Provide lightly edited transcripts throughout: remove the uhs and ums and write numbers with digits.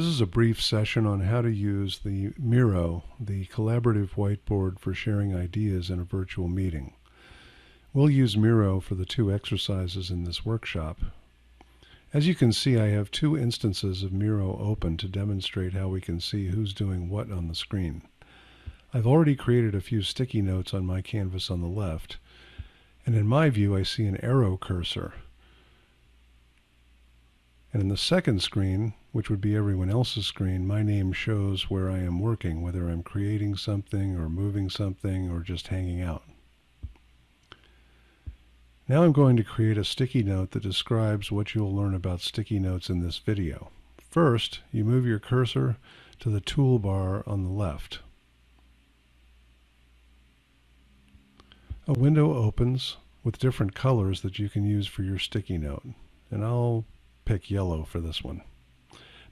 This is a brief session on how to use the Miro, the collaborative whiteboard for sharing ideas in a virtual meeting. We'll use Miro for the two exercises in this workshop. As you can see, I have two instances of Miro open to demonstrate how we can see who's doing what on the screen. I've already created a few sticky notes on my canvas on the left, and in my view I see an arrow cursor. And in the second screen, which would be everyone else's screen, my name shows where I am working, whether I'm creating something or moving something or just hanging out. Now I'm going to create a sticky note that describes what you'll learn about sticky notes in this video. First, you move your cursor to the toolbar on the left. A window opens with different colors that you can use for your sticky note, and I'll pick yellow for this one.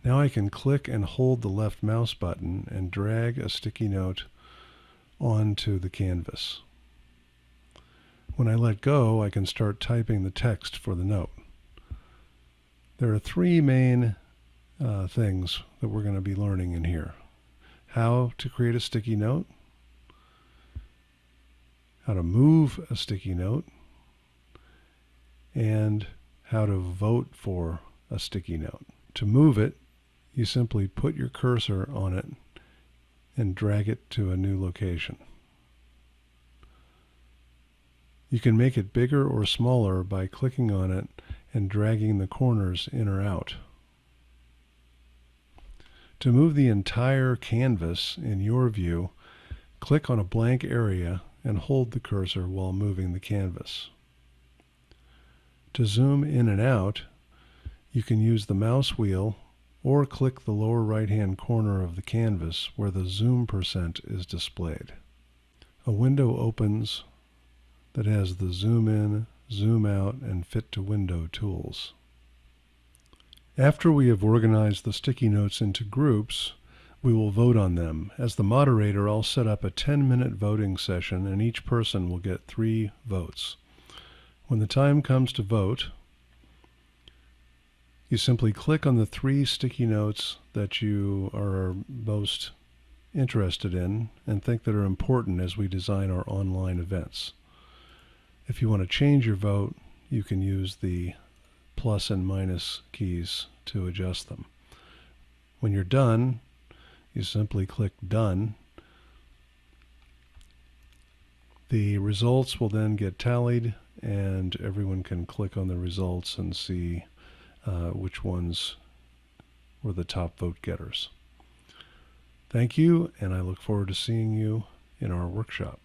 Now I can click and hold the left mouse button and drag a sticky note onto the canvas. When I let go, I can start typing the text for the note. There are three main things that we're going to be learning in here. How to create a sticky note, how to move a sticky note, and how to vote for a sticky note. To move it, you simply put your cursor on it and drag it to a new location. You can make it bigger or smaller by clicking on it and dragging the corners in or out. To move the entire canvas in your view, click on a blank area and hold the cursor while moving the canvas. To zoom in and out, you can use the mouse wheel or click the lower right-hand corner of the canvas where the zoom percent is displayed. A window opens that has the zoom in, zoom out, and fit to window tools. After we have organized the sticky notes into groups, we will vote on them. As the moderator, I'll set up a 10-minute voting session and each person will get 3 votes. When the time comes to vote, you simply click on the 3 sticky notes that you are most interested in and think that are important as we design our online events. If you want to change your vote, you can use the plus and minus keys to adjust them. When you're done, you simply click Done. The results will then get tallied and everyone can click on the results and see which ones were the top vote getters. Thank you, and I look forward to seeing you in our workshop.